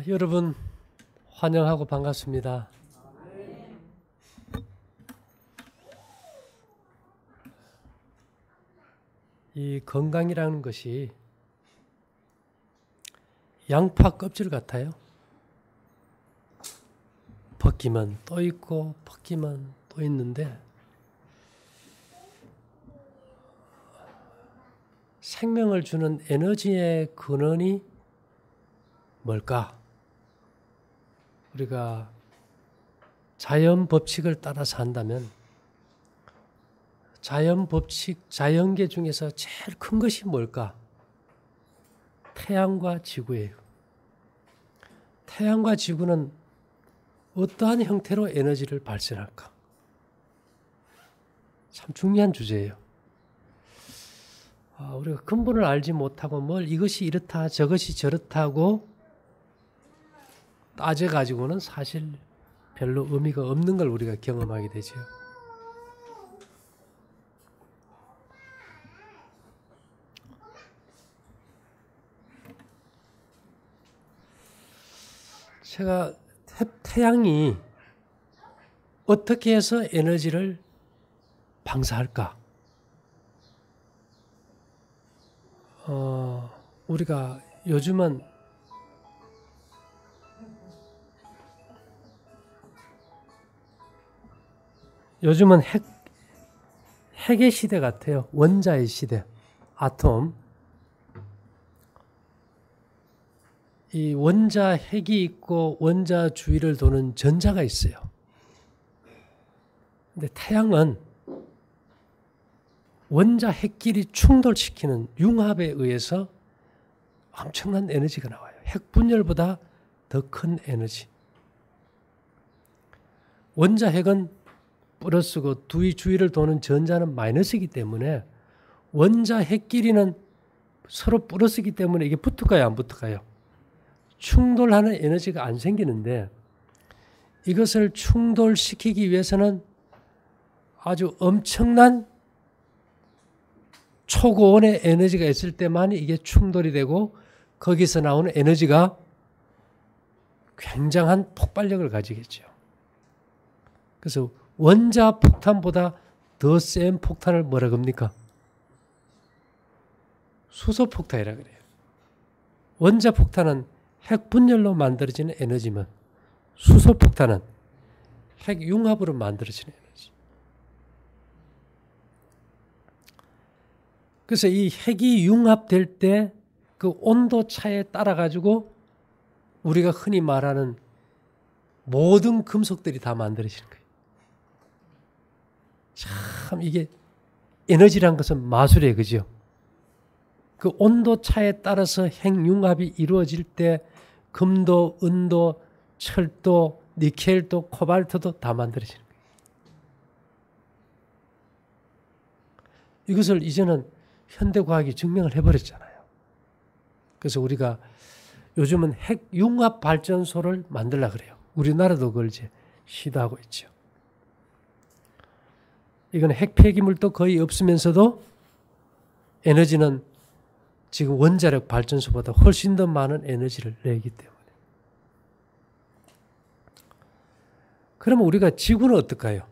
여러분 환영하고 반갑습니다. 이 건강이라는 것이 양파 껍질 같아요. 벗기면 또 있고 벗기면 또 있는데 생명을 주는 에너지의 근원이 뭘까? 우리가 자연 법칙을 따라서 한다면 자연 법칙, 자연계 중에서 제일 큰 것이 뭘까? 태양과 지구예요. 태양과 지구는 어떠한 형태로 에너지를 발생할까? 참 중요한 주제예요. 우리가 근본을 알지 못하고 뭘 이것이 이렇다 저것이 저렇다고 따져가지고는 사실 별로 의미가 없는 걸 우리가 경험하게 되죠. 제가 태양이 어떻게 해서 에너지를 방사할까? 우리가 요즘은 핵의 시대 같아요. 원자의 시대, 아톰. 이 원자 핵이 있고 원자 주위를 도는 전자가 있어요. 근데 태양은 원자 핵끼리 충돌시키는 융합에 의해서 엄청난 에너지가 나와요. 핵 분열보다 더 큰 에너지. 원자 핵은 플러스고 주위를 도는 전자는 마이너스이기 때문에 원자 핵끼리는 서로 플러스이기 때문에 이게 붙을까요? 안 붙을까요? 충돌하는 에너지가 안 생기는데 이것을 충돌시키기 위해서는 아주 엄청난 초고온의 에너지가 있을 때만 이게 충돌이 되고 거기서 나오는 에너지가 굉장한 폭발력을 가지겠죠. 그래서 원자 폭탄보다 더 센 폭탄을 뭐라 그럽니까? 수소 폭탄이라 그래요. 원자 폭탄은 핵 분열로 만들어지는 에너지면 수소 폭탄은 핵 융합으로 만들어지는 에너지. 그래서 이 핵이 융합될 때 그 온도 차에 따라 가지고 우리가 흔히 말하는 모든 금속들이 다 만들어지는 거예요. 참 이게 에너지란 것은 마술이에요. 그죠? 그 온도 차에 따라서 핵융합이 이루어질 때 금도, 은도, 철도, 니켈도, 코발트도 다 만들어지는 거예요. 이것을 이제는 현대과학이 증명을 해버렸잖아요. 그래서 우리가 요즘은 핵융합 발전소를 만들려고 그래요. 우리나라도 그걸 이제 시도하고 있죠. 이건 핵 폐기물도 거의 없으면서도 에너지는 지금 원자력 발전소보다 훨씬 더 많은 에너지를 내기 때문에. 그러면 우리가 지구는 어떨까요?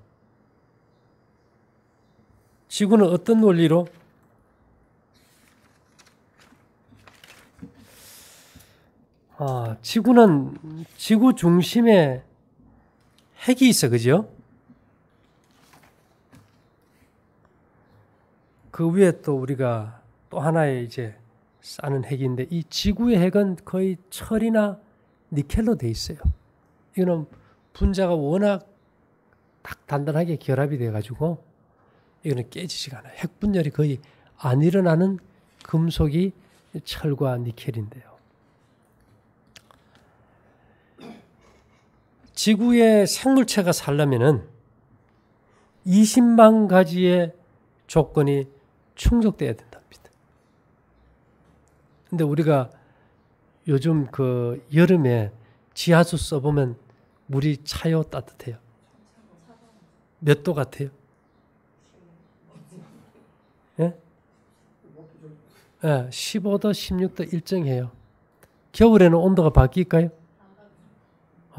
지구는 어떤 원리로? 지구는 지구 중심에 핵이 있어, 그죠? 그 위에 또 우리가 또 하나의 이제 쌓는 핵인데 이 지구의 핵은 거의 철이나 니켈로 돼 있어요. 이거는 분자가 워낙 딱 단단하게 결합이 돼 가지고 이거는 깨지지가 않아요. 핵 분열이 거의 안 일어나는 금속이 철과 니켈인데요. 지구의 생물체가 살려면은 20만 가지의 조건이 충족돼야 된답니다. 근데 우리가 요즘 그 여름에 지하수 써보면 물이 차요, 따뜻해요? 몇 도 같아요? 예? 15도, 16도 일정해요. 겨울에는 온도가 바뀔까요?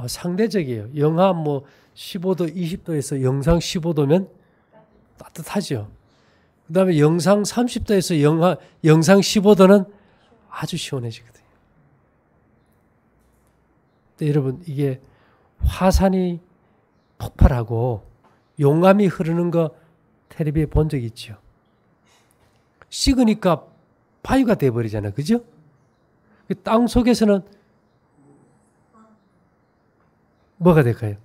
상대적이에요. 영하 뭐 15도, 20도에서 영상 15도면 따뜻하죠. 그 다음에 영상 30도에서 영상 15도는 아주 시원해지거든요. 근데 여러분, 이게 화산이 폭발하고 용암이 흐르는 거 텔레비에 본 적 있죠? 식으니까 바위가 돼버리잖아요. 그죠? 땅 속에서는 뭐가 될까요?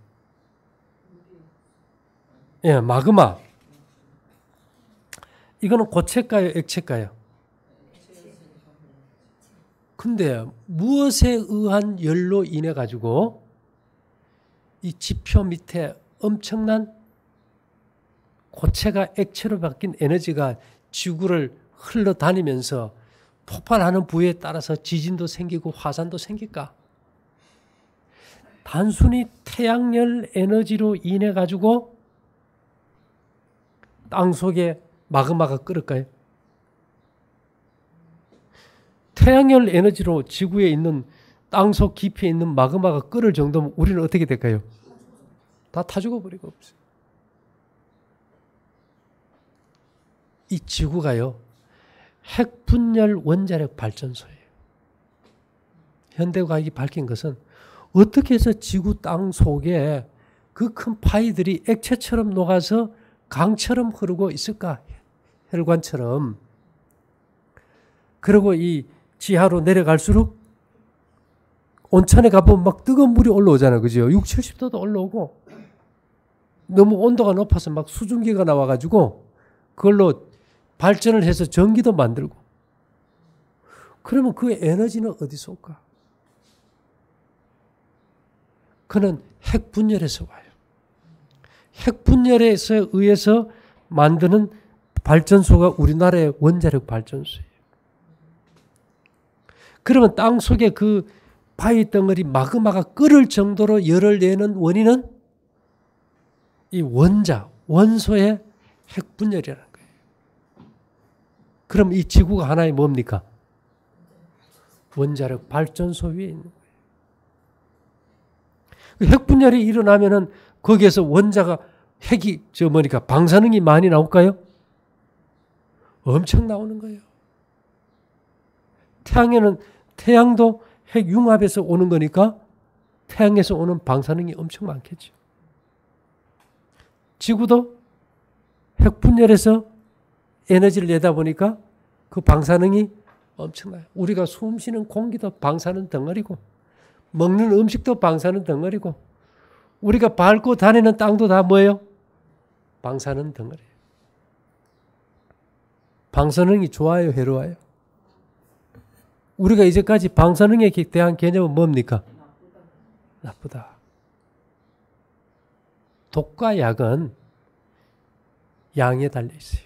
예, 마그마. 이거는 고체일까요? 액체일까요? 근데 무엇에 의한 열로 인해 가지고 이 지표 밑에 엄청난 고체가 액체로 바뀐 에너지가 지구를 흘러다니면서 폭발하는 부위에 따라서 지진도 생기고 화산도 생길까? 단순히 태양열 에너지로 인해 가지고 땅 속에 마그마가 끓을까요? 태양열 에너지로 지구에 있는 땅속 깊이에 있는 마그마가 끓을 정도면 우리는 어떻게 될까요? 다 타 죽어버리고 없어요. 이 지구가요, 핵분열 원자력 발전소예요. 현대과학이 밝힌 것은 어떻게 해서 지구 땅 속에 그 큰 파이들이 액체처럼 녹아서 강처럼 흐르고 있을까? 혈관처럼. 그리고 이 지하로 내려갈수록 온천에 가보면 막 뜨거운 물이 올라오잖아요. 그죠? 60, 70도도 올라오고 너무 온도가 높아서 막 수증기가 나와가지고 그걸로 발전을 해서 전기도 만들고. 그러면 그 에너지는 어디서 올까? 그는 핵분열에서 와요. 핵분열에서 의해서 만드는 발전소가 우리나라의 원자력 발전소예요. 그러면 땅 속에 그 바위 덩어리 마그마가 끓을 정도로 열을 내는 원인은 이 원소의 핵분열이라는 거예요. 그럼 이 지구가 하나의 뭡니까? 원자력 발전소 위에 있는 거예요. 핵분열이 일어나면은 거기에서 방사능이 많이 나올까요? 엄청 나오는 거예요. 태양도 핵융합에서 오는 거니까 태양에서 오는 방사능이 엄청 많겠죠. 지구도 핵분열에서 에너지를 내다 보니까 그 방사능이 엄청나요. 우리가 숨 쉬는 공기도 방사능 덩어리고 먹는 음식도 방사능 덩어리고 우리가 밟고 다니는 땅도 다 뭐예요? 방사능 덩어리예요. 방사능이 좋아요, 해로워요? 우리가 이제까지 방사능에 대한 개념은 뭡니까? 나쁘다. 독과 약은 양에 달려 있어요.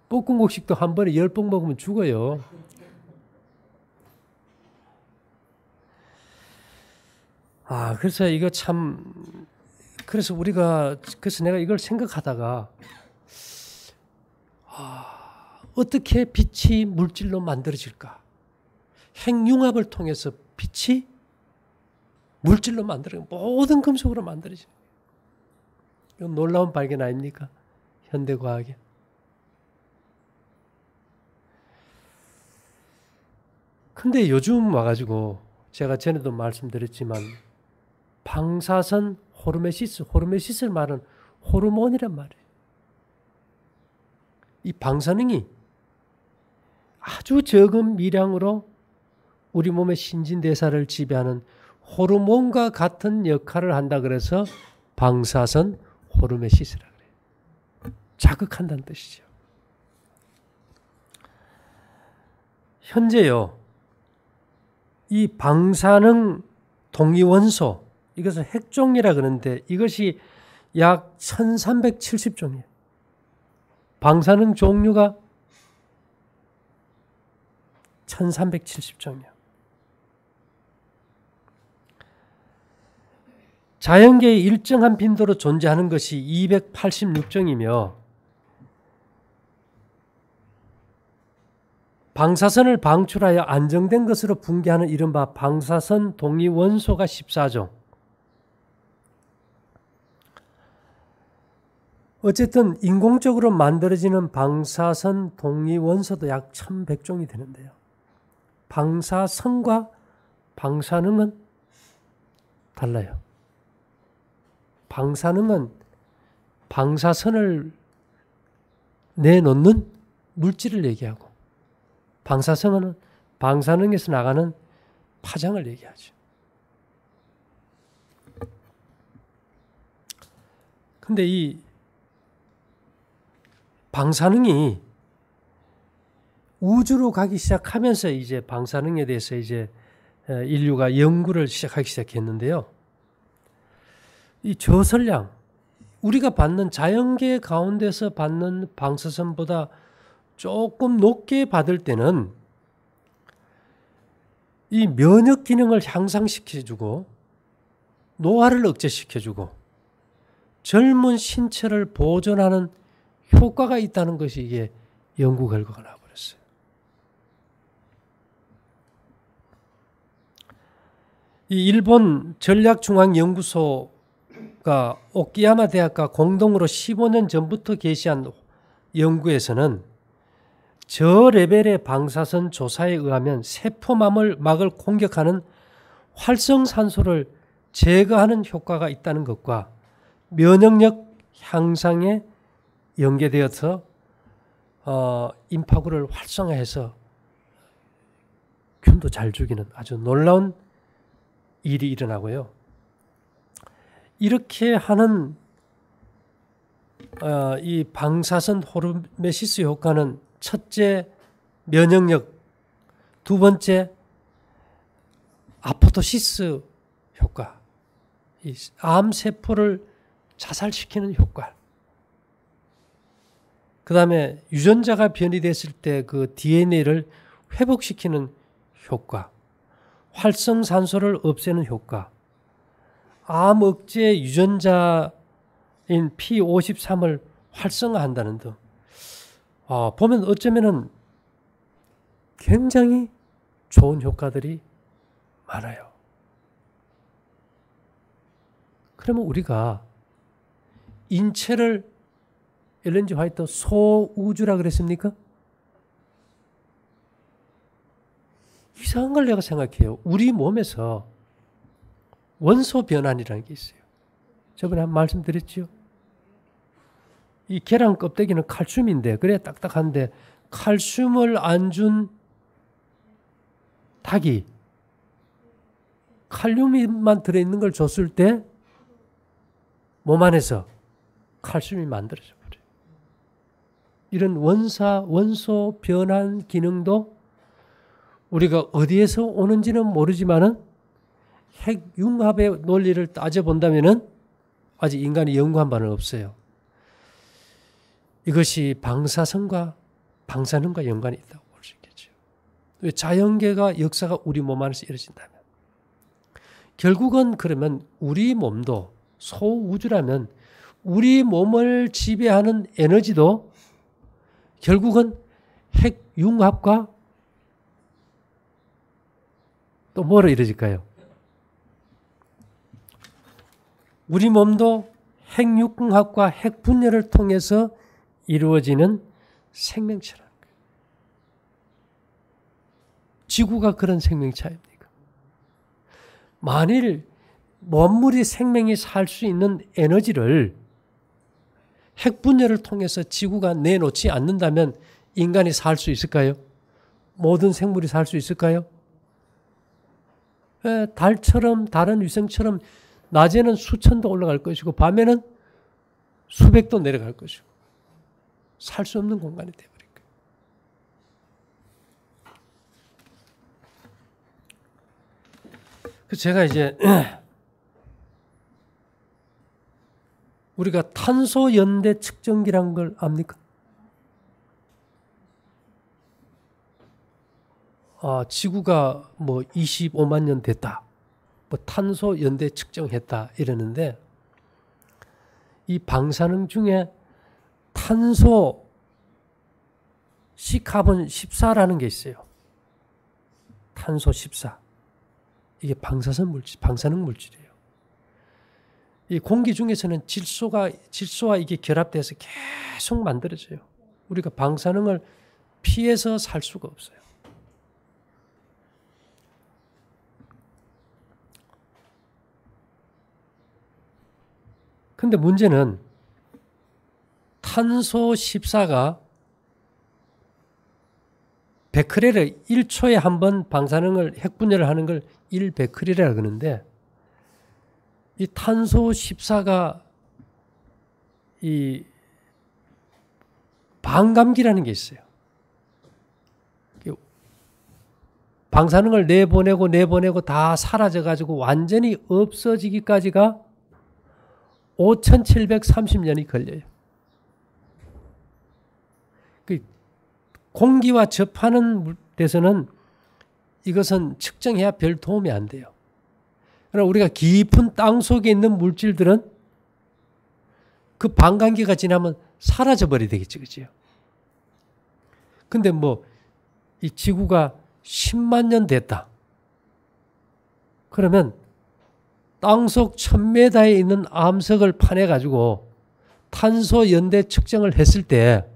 볶음국식도 한 번에 10봉 먹으면 죽어요. 그래서 이거 그래서 내가 이걸 생각하다가, 어떻게 빛이 물질로 만들어질까? 핵융합을 통해서 빛이 물질로 모든 금속으로 만들어져요. 이건 놀라운 발견 아닙니까? 현대과학에. 근데 요즘 와가지고 제가 전에도 말씀드렸지만 방사선 호르메시스를 말은 호르몬이란 말이에요. 이 방사능이 아주 적은 미량으로 우리 몸의 신진대사를 지배하는 호르몬과 같은 역할을 한다 그래서 방사선 호르메시스라 그래요. 자극한다는 뜻이죠. 현재요, 이 방사능 동위원소, 이것을 핵종이라 그러는데 이것이 약 1370종이에요. 방사능 종류가 1370종이에요. 자연계에 일정한 빈도로 존재하는 것이 286종이며 방사선을 방출하여 안정된 것으로 붕괴하는 이른바 방사선 동위 원소가 14종. 어쨌든 인공적으로 만들어지는 방사선 동위 원소도 약 1100종이 되는데요. 방사선과 방사능은 달라요. 방사능은 방사선을 내놓는 물질을 얘기하고, 방사선은 방사능에서 나가는 파장을 얘기하죠. 근데 이 방사능이 우주로 가기 시작하면서 이제 방사능에 대해서 이제 인류가 연구를 시작하기 시작했는데요. 이 저설량, 우리가 받는 자연계 가운데서 받는 방사선보다 조금 높게 받을 때는 이 면역 기능을 향상시켜주고 노화를 억제시켜주고 젊은 신체를 보존하는 효과가 있다는 것이 이게 연구 결과가 나와버렸어요. 이 일본 전략중앙연구소가 오키야마 대학과 공동으로 15년 전부터 개시한 연구에서는 저레벨의 방사선 조사에 의하면 세포막을 공격하는 활성산소를 제거하는 효과가 있다는 것과 면역력 향상에 연계되어서 임파구를 활성화해서 균도 잘 죽이는 아주 놀라운 일이 일어나고요. 이렇게 하는 이 방사선 호르메시스 효과는 첫째 면역력, 두 번째 아포토시스 효과, 이 암세포를 자살시키는 효과, 그 다음에 유전자가 변이됐을 때 그 DNA를 회복시키는 효과, 활성산소를 없애는 효과, 암 억제 유전자인 P53을 활성화한다는 등 보면 어쩌면은 굉장히 좋은 효과들이 많아요. 그러면 우리가 인체를 엘렌 G 화이트 소우주라 그랬습니까? 이상한 걸 내가 생각해요. 우리 몸에서 원소 변환이라는 게 있어요. 저번에 한 말씀드렸죠. 이 계란 껍데기는 칼슘인데, 그래 딱딱한데 칼슘을 안 준 닭이 칼륨만 들어있는 걸 줬을 때 몸 안에서 칼슘이 만들어져 버려요. 이런 원소 변환 기능도 우리가 어디에서 오는지는 모르지만은 핵융합의 논리를 따져본다면은 아직 인간이 연구한 바는 없어요. 이것이 방사선과 방사능과 연관이 있다고 볼 수 있겠죠. 자연계가 역사가 우리 몸 안에서 이루어진다면 결국은 그러면 우리 몸도 소우주라면 우리 몸을 지배하는 에너지도 결국은 핵융합과 또 뭐로 이루어질까요? 우리 몸도 핵융합과 핵분열을 통해서 이루어지는 생명체라는 거예요. 지구가 그런 생명체입니까? 만일 만물이 생명이 살 수 있는 에너지를 핵분열을 통해서 지구가 내놓지 않는다면 인간이 살 수 있을까요? 모든 생물이 살 수 있을까요? 달처럼 다른 위성처럼 낮에는 수천도 올라갈 것이고 밤에는 수백도 내려갈 것이고 살 수 없는 공간이 되어버릴 거예요. 그래서 제가 이제 우리가 탄소 연대 측정기란 걸 압니까? 지구가 뭐 25만 년 됐다. 뭐 탄소 연대 측정했다 이러는데 이 방사능 중에 탄소 C카본 14라는 게 있어요. 탄소 14. 이게 방사선 물질, 방사능 물질이에요. 이 공기 중에서는 질소와 이게 결합돼서 계속 만들어져요. 우리가 방사능을 피해서 살 수가 없어요. 근데 문제는 탄소 14가 베크렐을 1초에 한 번 방사능을 핵분열을 하는 걸 1베크렐이라고 그러는데, 이 탄소 14가 이 반감기라는 게 있어요. 방사능을 내보내고 다 사라져가지고 완전히 없어지기까지가 5,730년이 걸려요. 공기와 접하는 데서는 이것은 측정해야 별 도움이 안 돼요. 그러나 우리가 깊은 땅 속에 있는 물질들은 그 반감기가 지나면 사라져버리게 되겠지, 그죠? 근데 이 지구가 10만 년 됐다. 그러면 땅속 1000m에 있는 암석을 파내가지고 탄소 연대 측정을 했을 때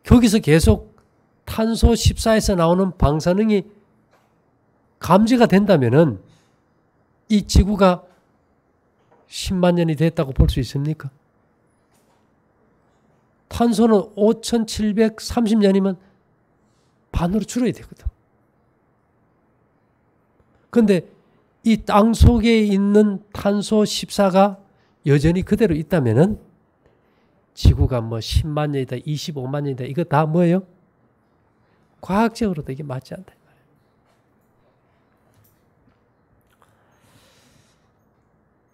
거기서 계속 탄소 14에서 나오는 방사능이 감지가 된다면은 이 지구가 10만 년이 됐다고 볼 수 있습니까? 탄소는 5,730년이면 반으로 줄어야 되거든. 그런데 이 땅 속에 있는 탄소 14가 여전히 그대로 있다면은 지구가 10만 년이다, 25만 년이다, 이거 다 뭐예요? 과학적으로도 이게 맞지 않다.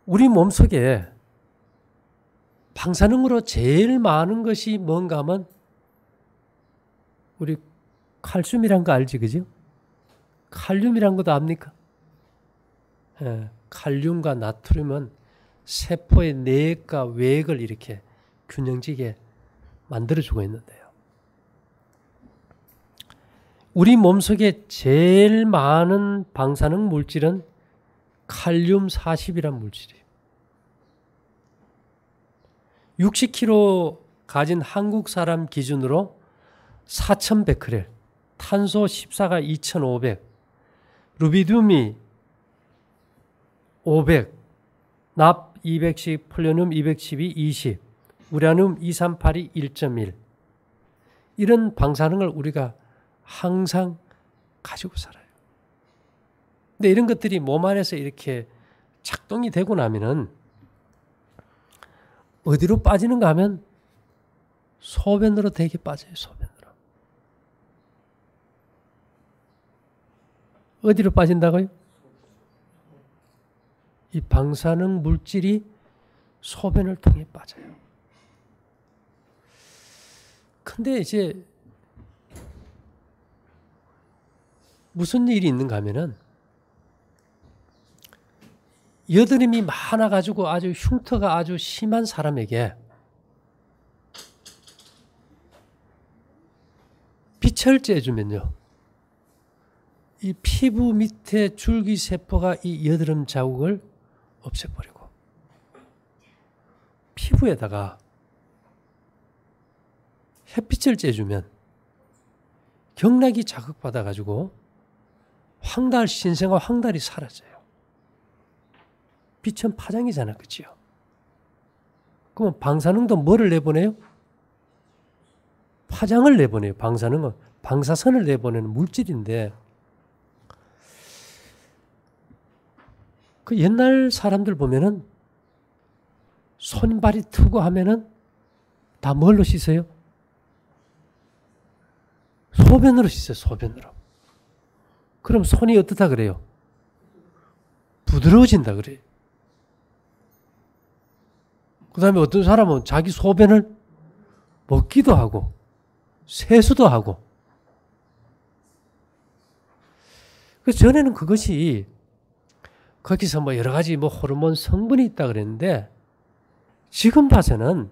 우리 몸속에 방사능으로 제일 많은 것이 뭔가 하면 우리 칼슘이란 거 알지, 그죠? 칼륨이란 것도 압니까? 예, 칼륨과 나트륨은 세포의 내액과 외액을 이렇게 균형지게 만들어주고 있는데요. 우리 몸속에 제일 많은 방사능 물질은 칼륨 40이란 물질이에요. 60kg 가진 한국 사람 기준으로 4,100베크렐, 탄소 14가 2,500, 루비듐이 500, 납 210, 폴로늄 212, 20, 우라늄 238이 1.1. 이런 방사능을 우리가 항상 가지고 살아요. 근데 이런 것들이 몸 안에서 이렇게 작동이 되고 나면은 어디로 빠지는가 하면 소변으로 되게 빠져요. 소변으로. 어디로 빠진다고요? 이 방사능 물질이 소변을 통해 빠져요. 근데 이제 무슨 일이 있는가 하면은 여드름이 많아가지고 아주 흉터가 아주 심한 사람에게 빛을 쬐주면요, 이 피부 밑에 줄기세포가 이 여드름 자국을 없애버리고 피부에다가 햇빛을 쬐주면 경락이 자극받아가지고 신생아 황달이 사라져요. 빛은 파장이잖아, 그치요? 그러면 방사능도 뭐를 내보내요? 파장을 내보내요. 방사능은 방사선을 내보내는 물질인데, 그 옛날 사람들 보면은 손발이 트고 하면은 다 뭘로 씻어요? 소변으로 씻어요. 소변으로. 그럼 손이 어떻다 그래요? 부드러워진다 그래요. 그 다음에 어떤 사람은 자기 소변을 먹기도 하고 세수도 하고. 그래서 전에는 그것이 거기서 여러 가지 호르몬 성분이 있다 그랬는데, 지금 봐서는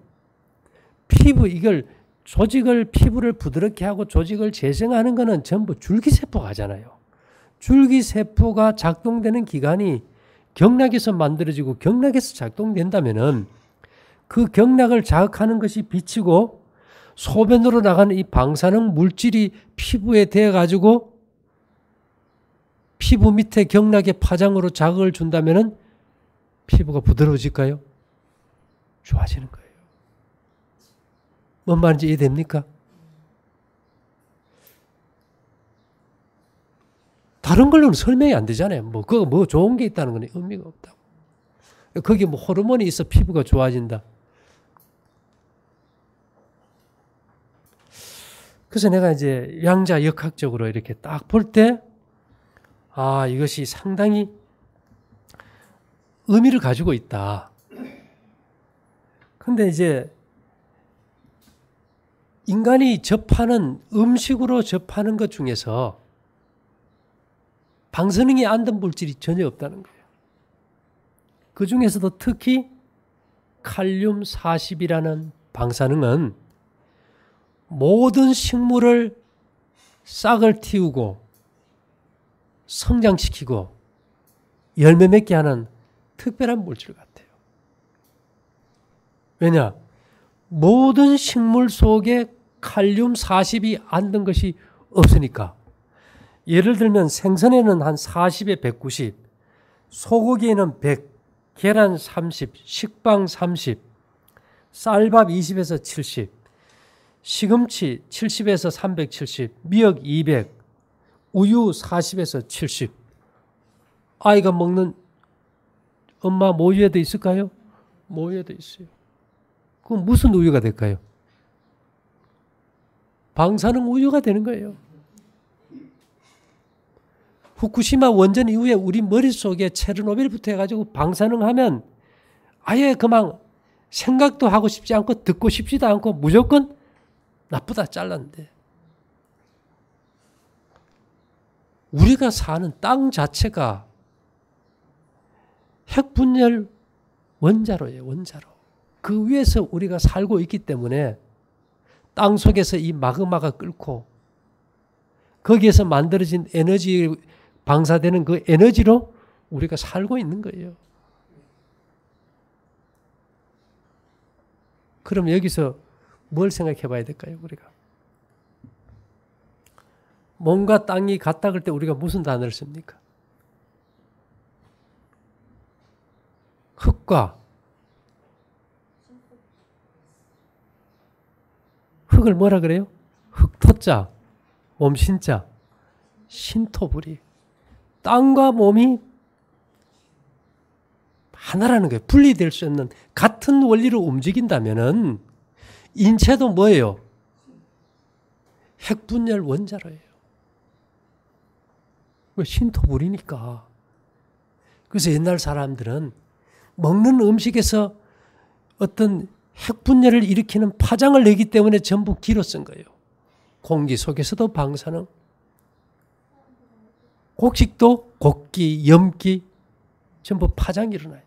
피부 이걸 피부를 부드럽게 하고 조직을 재생하는 거는 전부 줄기세포가 하잖아요. 줄기세포가 작동되는 기관이 경락에서 만들어지고 경락에서 작동된다면은 그 경락을 자극하는 것이 비치고 소변으로 나가는 이 방사능 물질이 피부에 대어가지고 피부 밑에 경락의 파장으로 자극을 준다면은 피부가 부드러워질까요? 좋아지는 거예요. 뭔 말인지 이해됩니까? 다른 걸로는 설명이 안 되잖아요. 그거 좋은 게 있다는 건 의미가 없다고. 거기 호르몬이 있어 피부가 좋아진다. 그래서 내가 이제 양자 역학적으로 이렇게 딱 볼 때, 이것이 상당히 의미를 가지고 있다. 근데 이제 인간이 접하는 음식으로 접하는 것 중에서 방사능이 안 든 물질이 전혀 없다는 거예요. 그 중에서도 특히 칼륨 40이라는 방사능은 모든 식물을 싹을 틔우고 성장시키고 열매 맺게 하는 특별한 물질 같아요. 왜냐? 모든 식물 속에 칼륨 40이 안 든 것이 없으니까. 예를 들면 생선에는 한 40에 190, 소고기에는 100, 계란 30, 식빵 30, 쌀밥 20에서 70, 시금치 70에서 370, 미역 200, 우유 40에서 70. 아이가 먹는 엄마 모유에도 있을까요? 모유에도 있어요. 그럼 무슨 우유가 될까요? 방사능 우유가 되는 거예요. 후쿠시마 원전 이후에 우리 머릿속에 체르노빌부터 해가지고 방사능 하면 아예 그만 생각도 하고 싶지 않고 듣고 싶지도 않고 무조건 나쁘다 잘랐는데, 우리가 사는 땅 자체가 핵분열 원자로예요. 원자로. 그 위에서 우리가 살고 있기 때문에 땅 속에서 이 마그마가 끓고 거기에서 만들어진 에너지, 방사되는 그 에너지로 우리가 살고 있는 거예요. 그럼 여기서 뭘 생각해 봐야 될까요, 우리가? 몸과 땅이 같다 그럴 때 우리가 무슨 단어를 씁니까? 흙과, 흙을 뭐라 그래요? 흙토자, 몸신자, 신토불이. 땅과 몸이 하나라는 거예요. 분리될 수 없는 같은 원리로 움직인다면은 인체도 뭐예요? 핵분열 원자로예요. 신토불이니까. 그래서 옛날 사람들은 먹는 음식에서 어떤 핵분열을 일으키는 파장을 내기 때문에 전부 기로 쓴 거예요. 공기 속에서도 방사능, 곡식도 곡기, 염기, 전부 파장이 일어나요.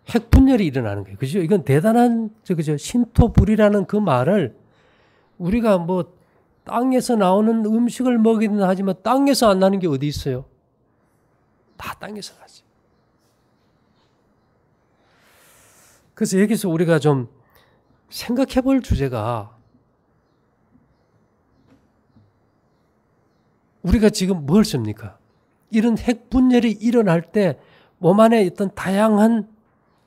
핵분열이 일어나는 거예요. 그죠? 이건 대단한, 신토불이라는 그 말을 우리가 땅에서 나오는 음식을 먹이든 하지만 땅에서 안 나는 게 어디 있어요? 다 땅에서 나지. 그래서 여기서 우리가 좀 생각해 볼 주제가, 우리가 지금 뭘 씁니까? 이런 핵분열이 일어날 때 몸 안에 어떤 다양한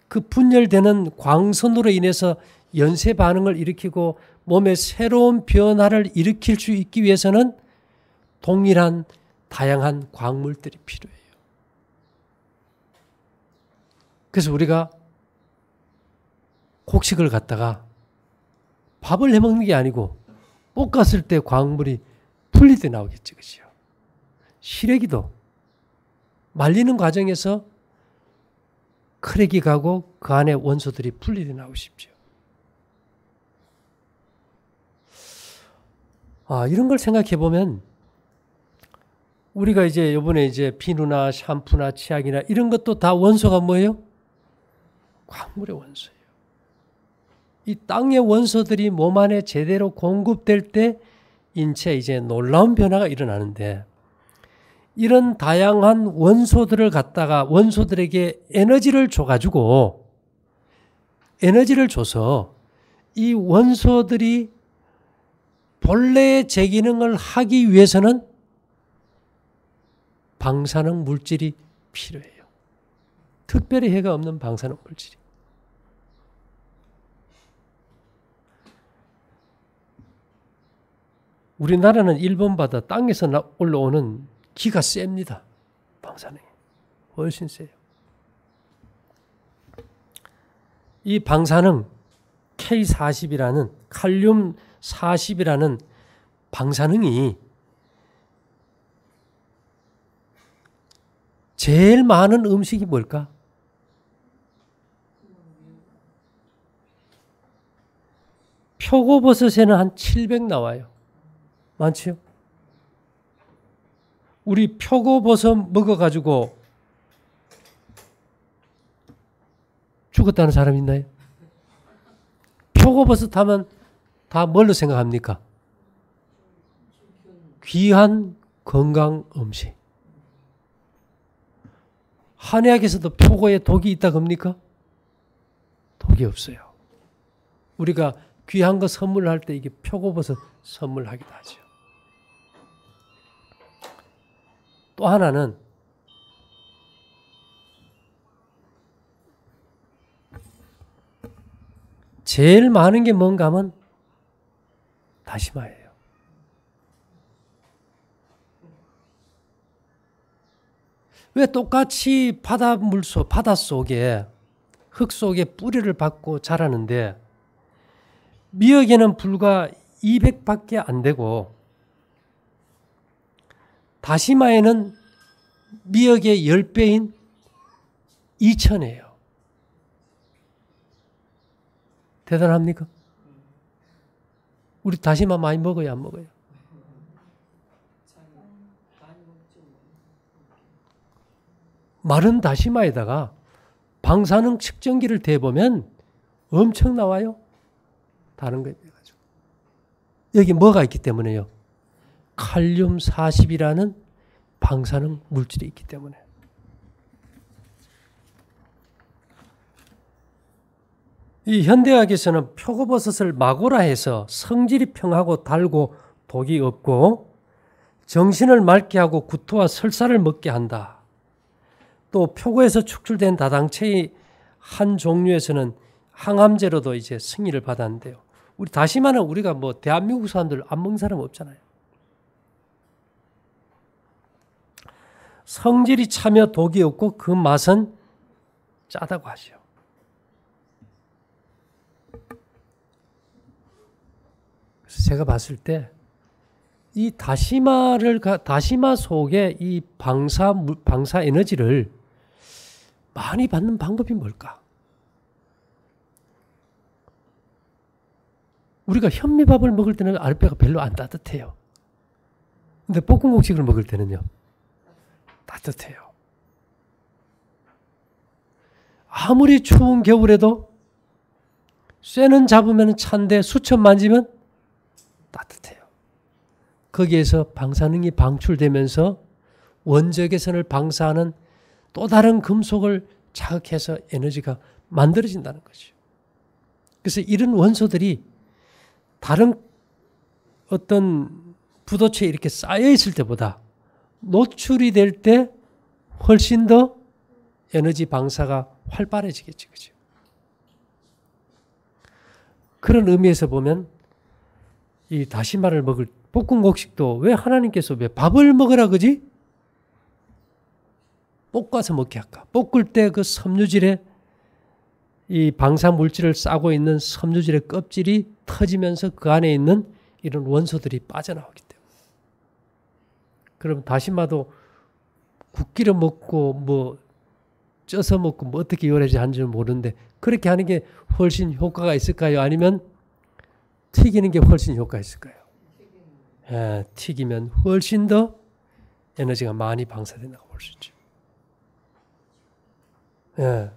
그 분열되는 광선으로 인해서 연쇄 반응을 일으키고 몸에 새로운 변화를 일으킬 수 있기 위해서는 동일한 다양한 광물들이 필요해요. 그래서 우리가 곡식을 갖다가 밥을 해먹는 게 아니고 볶았을 때 광물이 분리돼 나오겠죠. 그죠? 시래기도 말리는 과정에서 크랙이 가고 그 안에 원소들이 분리돼 나오십시오. 이런 걸 생각해 보면 우리가 이번에 비누나 샴푸나 치약이나 이런 것도 다 원소가 뭐예요? 광물의 원소예요. 이 땅의 원소들이 몸 안에 제대로 공급될 때 인체에 이제 놀라운 변화가 일어나는데, 이런 다양한 원소들을 갖다가 원소들에게 에너지를 줘가지고, 에너지를 줘서 이 원소들이 본래의 제 기능을 하기 위해서는 방사능 물질이 필요해요. 특별히 해가 없는 방사능 물질이. 우리나라는 일본보다 땅에서 올라오는 기가 셉니다. 방사능이. 훨씬 세요. 이 방사능 K40이라는 칼륨 40이라는 방사능이 제일 많은 음식이 뭘까? 표고버섯에는 한 700 나와요. 많지요? 우리 표고버섯 먹어가지고 죽었다는 사람 있나요? 표고버섯 하면 다 뭘로 생각합니까? 귀한 건강 음식. 한의학에서도 표고에 독이 있다 겁니까? 독이 없어요. 우리가 귀한 거 선물할 때 이게 표고버섯 선물하기도 하죠. 또 하나는 제일 많은 게 뭔가 하면 다시마예요. 왜 똑같이 바닷속에 흙 속에 뿌리를 받고 자라는데 미역에는 불과 200밖에 안 되고 다시마에는 미역의 10배인 2000이에요. 대단합니까? 우리 다시마 많이 먹어요, 안 먹어요? 마른 다시마에다가 방사능 측정기를 대보면 엄청 나와요. 다른 거에 비해 가지고. 여기 뭐가 있기 때문에요? 칼륨 40이라는 방사능 물질이 있기 때문에. 이 현대학에서는 표고버섯을 마고라 해서 성질이 평하고 달고 독이 없고 정신을 맑게 하고 구토와 설사를 먹게 한다. 또 표고에서 축출된 다당체의 한 종류에서는 항암제로도 이제 승인을 받았는데요. 우리 다시마는 우리가 뭐 대한민국 사람들 안 먹는 사람 없잖아요. 성질이 차며 독이 없고 그 맛은 짜다고 하죠. 그래서 제가 봤을 때 이 다시마 속에 이 방사 에너지를 많이 받는 방법이 뭘까? 우리가 현미밥을 먹을 때는 아랫배가 별로 안 따뜻해요. 근데 볶음국식을 먹을 때는요, 따뜻해요. 아무리 추운 겨울에도 쇠는 잡으면 찬데 수천 만지면 따뜻해요. 거기에서 방사능이 방출되면서 원적외선을 방사하는 또 다른 금속을 자극해서 에너지가 만들어진다는 거죠. 그래서 이런 원소들이 다른 어떤 부도체에 이렇게 쌓여 있을 때보다 노출이 될 때 훨씬 더 에너지 방사가 활발해지겠죠. 그죠? 그런 의미에서 보면 이 다시마를 먹을 볶음곡식도 왜 하나님께서 왜 밥을 먹으라 그지? 볶아서 먹게 할까? 볶을 때 그 섬유질에 이 방사물질을 싸고 있는 섬유질의 껍질이 터지면서 그 안에 있는 이런 원소들이 빠져나오기 때문에. 그럼 다시마도 굽기를 먹고 뭐 쪄서 먹고 뭐 어떻게 요리하지 하는지는 모르는데 그렇게 하는 게 훨씬 효과가 있을까요? 아니면 튀기는 게 훨씬 효과가 있을까요? 예, 튀기면 훨씬 더 에너지가 많이 방사된다고 볼 수 있죠. 예.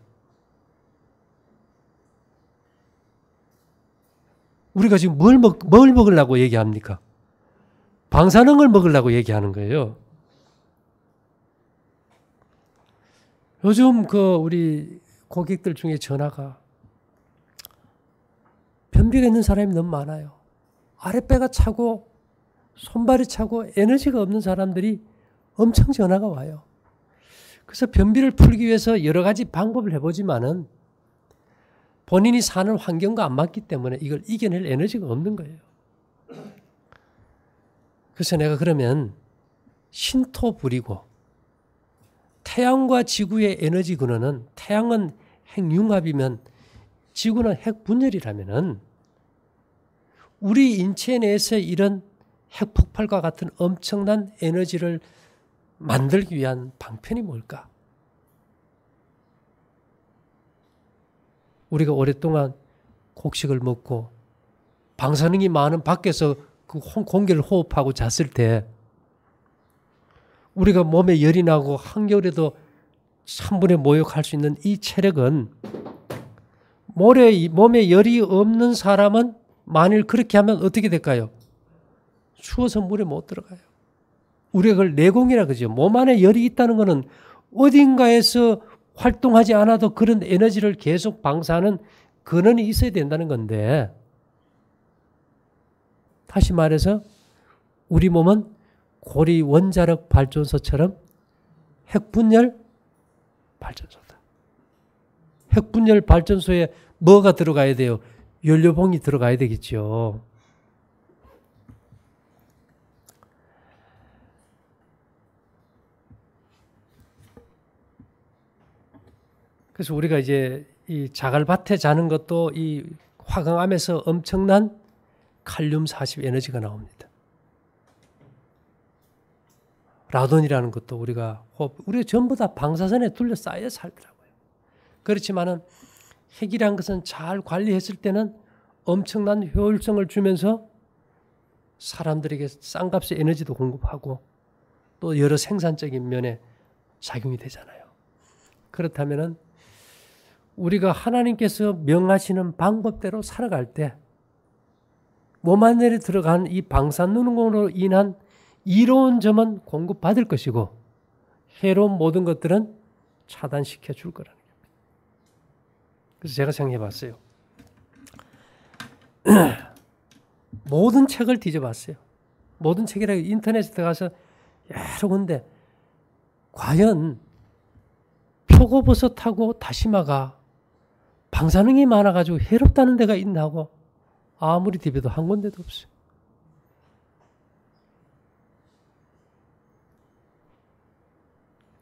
우리가 지금 뭘 먹으려고 얘기합니까? 방사능을 먹으려고 얘기하는 거예요. 요즘 우리 고객들 중에 전화가 변비가 있는 사람이 너무 많아요. 아랫배가 차고 손발이 차고 에너지가 없는 사람들이 엄청 전화가 와요. 그래서 변비를 풀기 위해서 여러 가지 방법을 해보지만은 본인이 사는 환경과 안 맞기 때문에 이걸 이겨낼 에너지가 없는 거예요. 그래서 내가 그러면 신토 불이고 태양과 지구의 에너지 근원은 태양은 핵융합이면 지구는 핵분열이라면은 우리 인체 내에서 이런 핵폭발과 같은 엄청난 에너지를 만들기 위한 방편이 뭘까? 우리가 오랫동안 곡식을 먹고 방사능이 많은 밖에서 그 공기를 호흡하고 잤을 때 우리가 몸에 열이 나고 한겨울에도 찬물에 모욕할 수 있는 이 체력은 몸에 열이 없는 사람은 만일 그렇게 하면 어떻게 될까요? 추워서 물에 못 들어가요. 우리가 그걸 내공이라 그러죠. 몸 안에 열이 있다는 것은 어딘가에서 활동하지 않아도 그런 에너지를 계속 방사하는 근원이 있어야 된다는 건데, 다시 말해서 우리 몸은 고리 원자력 발전소처럼 핵분열 발전소다. 핵분열 발전소에 뭐가 들어가야 돼요? 연료봉이 들어가야 되겠죠. 그래서 우리가 이제 이 자갈밭에 자는 것도 이 화강암에서 엄청난 칼륨 40 에너지가 나옵니다. 라돈이라는 것도 우리가 전부 다 방사선에 둘러싸여 살더라고요. 그렇지만은 핵이란 것은 잘 관리했을 때는 엄청난 효율성을 주면서 사람들에게 싼값의 에너지도 공급하고 또 여러 생산적인 면에 작용이 되잖아요. 그렇다면은 우리가 하나님께서 명하시는 방법대로 살아갈 때 몸 안에 들어간 이 방사능으로 인한 이로운 점은 공급받을 것이고 해로운 모든 것들은 차단시켜 줄 거라는 겁니다. 그래서 제가 생각해 봤어요. 모든 책을 뒤져봤어요. 모든 책이라고 인터넷에 들어가서 여러 군데 과연 표고버섯하고 다시마가 방사능이 많아가지고 해롭다는 데가 있나고 아무리 뒤벼도 한 군데도 없어요.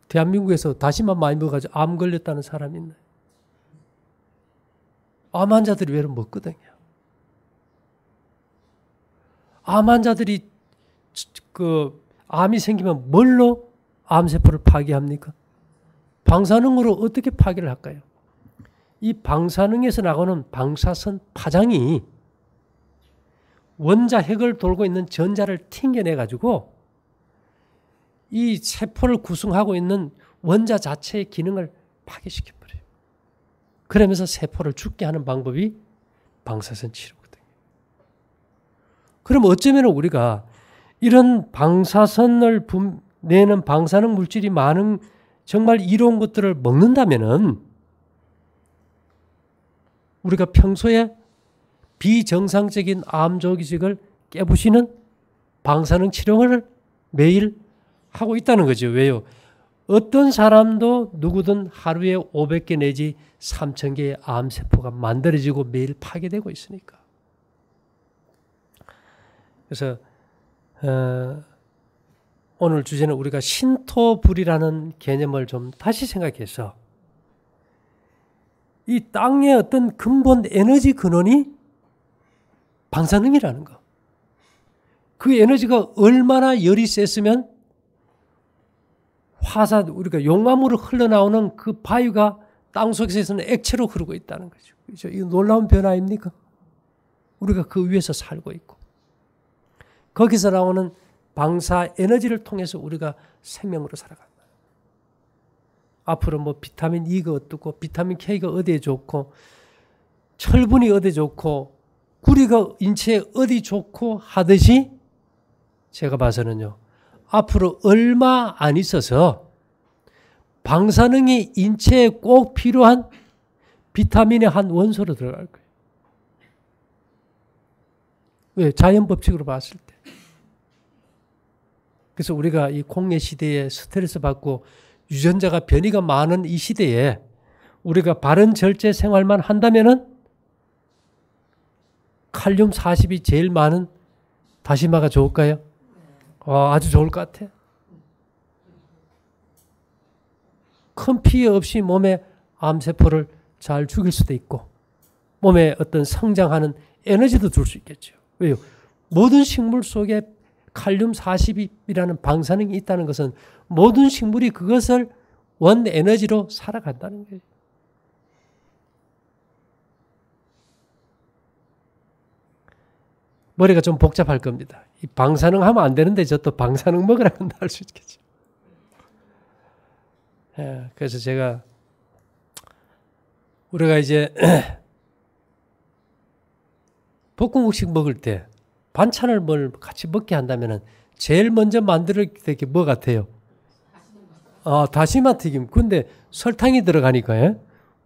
대한민국에서 다시마 많이 먹어가지고 암 걸렸다는 사람이 있나요? 암 환자들이 왜 먹거든요. 암 환자들이 암이 생기면 뭘로 암세포를 파괴합니까? 방사능으로 어떻게 파괴를 할까요? 이 방사능에서 나오는 방사선 파장이 원자 핵을 돌고 있는 전자를 튕겨내가지고 이 세포를 구성하고 있는 원자 자체의 기능을 파괴시켜버려요. 그러면서 세포를 죽게 하는 방법이 방사선 치료거든요. 그럼 어쩌면 우리가 이런 방사선을 내는 방사능 물질이 많은 정말 이로운 것들을 먹는다면은 우리가 평소에 비정상적인 암 조직을 깨부시는 방사능 치료를 매일 하고 있다는 거죠. 왜요? 어떤 사람도 누구든 하루에 500개 내지 3000개의 암세포가 만들어지고 매일 파괴되고 있으니까. 그래서 오늘 주제는 우리가 신토불이라는 개념을 좀 다시 생각해서 이 땅의 어떤 근본 에너지 근원이 방사능이라는 거. 그 에너지가 얼마나 열이 셌으면 우리가 용암으로 흘러나오는 그 바위가 땅속에서는 액체로 흐르고 있다는 거죠. 그렇죠? 이거 놀라운 변화 아닙니까? 우리가 그 위에서 살고 있고 거기서 나오는 방사 에너지를 통해서 우리가 생명으로 살아간다. 앞으로 뭐 비타민 E가 어떻고 비타민 K가 어디에 좋고 철분이 어디에 좋고 구리가 인체에 어디 좋고 하듯이 제가 봐서는요. 앞으로 얼마 안 있어서 방사능이 인체에 꼭 필요한 비타민의 한 원소로 들어갈 거예요. 왜? 자연 법칙으로 봤을 때. 그래서 우리가 이 공해 시대에 스트레스 받고 유전자가 변이가 많은 이 시대에 우리가 바른 절제 생활만 한다면은 칼륨 40이 제일 많은 다시마가 좋을까요? 아주 좋을 것 같아. 큰 피해 없이 몸에 암세포를 잘 죽일 수도 있고 몸에 어떤 성장하는 에너지도 줄 수 있겠죠. 왜요? 모든 식물 속에 칼륨 40이라는 방사능이 있다는 것은 모든 식물이 그것을 원 에너지로 살아간다는 거예요. 머리가 좀 복잡할 겁니다. 이 방사능 하면 안 되는데 저 또 방사능 먹으라고 할 수 있겠죠. 예, 그래서 제가 우리가 이제 볶음국식 먹을 때 반찬을 뭘 같이 먹게 한다면은 제일 먼저 만들 게 뭐 같아요? 다시마 튀김. 근데 설탕이 들어가니까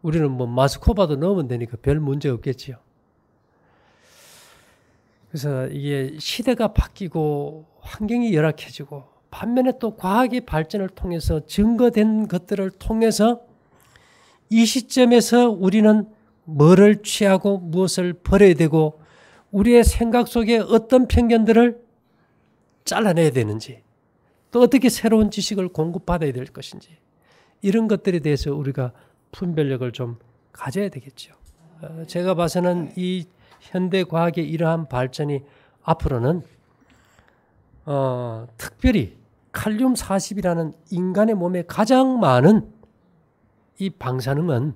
우리는 뭐 마스코바도 넣으면 되니까 별 문제 없겠지요. 그래서 이게 시대가 바뀌고 환경이 열악해지고 반면에 또 과학의 발전을 통해서 증거된 것들을 통해서 이 시점에서 우리는 뭐를 취하고 무엇을 버려야 되고 우리의 생각 속에 어떤 편견들을 잘라내야 되는지 또 어떻게 새로운 지식을 공급받아야 될 것인지 이런 것들에 대해서 우리가 분별력을 좀 가져야 되겠죠. 제가 봐서는 이 현대과학의 이러한 발전이 앞으로는 특별히 칼륨 40이라는 인간의 몸에 가장 많은 이 방사능은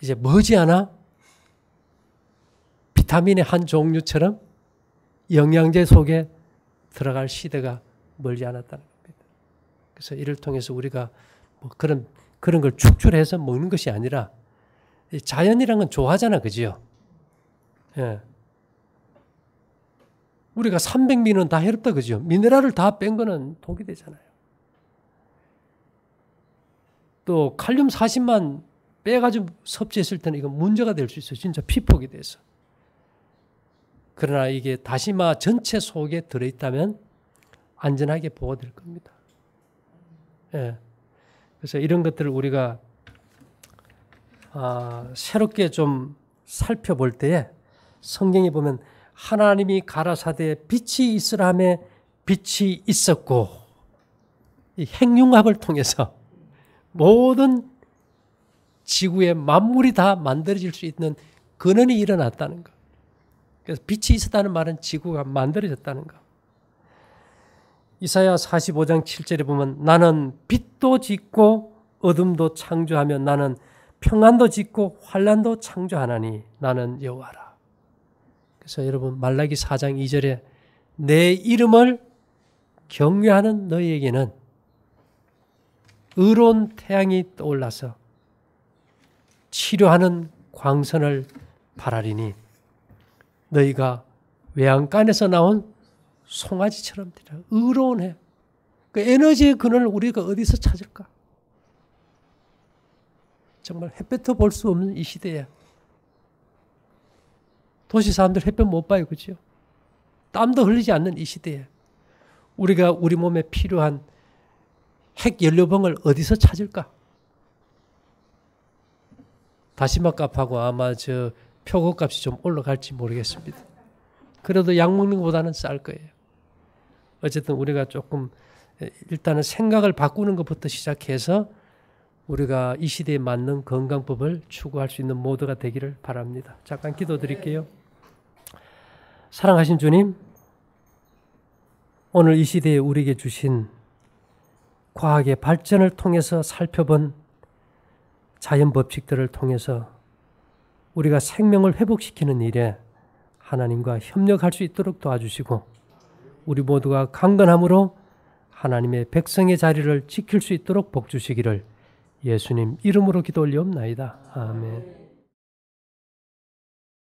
이제 머지않아 비타민의 한 종류처럼 영양제 속에 들어갈 시대가 멀지 않았다는 겁니다. 그래서 이를 통해서 우리가 뭐 그런 걸 축출해서 먹는 것이 아니라 자연이란 건 좋아하잖아, 그지요? 예. 우리가 300미는 다 해롭다, 그죠? 미네랄을 다 뺀 거는 독이 되잖아요. 또 칼륨 40만 빼가지고 섭취했을 때는 이건 문제가 될 수 있어요. 진짜 피폭이 돼서. 그러나 이게 다시마 전체 속에 들어있다면 안전하게 보호될 겁니다. 예. 그래서 이런 것들을 우리가 새롭게 좀 살펴볼 때에 성경에 보면 하나님이 가라사대 빛이 있으라 하매 빛이 있었고 이 핵융합을 통해서 모든 지구의 만물이 다 만들어질 수 있는 근원이 일어났다는 것. 그래서 빛이 있었다는 말은 지구가 만들어졌다는 것. 이사야 45장 7절에 보면 나는 빛도 짓고 어둠도 창조하며 나는 평안도 짓고 환난도 창조하나니 나는 여호와라. 그래서 여러분 말라기 4장 2절에 내 이름을 경외하는 너희에게는 의로운 태양이 떠올라서 치료하는 광선을 발하리니 너희가 외양간에서 나온 송아지처럼 되라. 의로운 해. 그 에너지의 근원을 우리가 어디서 찾을까? 정말 햇볕도 볼 수 없는 이 시대에 도시 사람들 햇볕 못 봐요. 그죠? 땀도 흘리지 않는 이 시대에 우리가 우리 몸에 필요한 핵 연료봉을 어디서 찾을까? 다시마 값하고 아마 저 표고 값이 좀 올라갈지 모르겠습니다. 그래도 약 먹는 것보다는 쌀 거예요. 어쨌든 우리가 조금 일단은 생각을 바꾸는 것부터 시작해서 우리가 이 시대에 맞는 건강법을 추구할 수 있는 모두가 되기를 바랍니다. 잠깐 기도드릴게요. 사랑하신 주님, 오늘 이 시대에 우리에게 주신 과학의 발전을 통해서 살펴본 자연 법칙들을 통해서 우리가 생명을 회복시키는 일에 하나님과 협력할 수 있도록 도와주시고 우리 모두가 강건함으로 하나님의 백성의 자리를 지킬 수 있도록 복 주시기를 예수님 이름으로 기도 올리옵나이다. 아멘.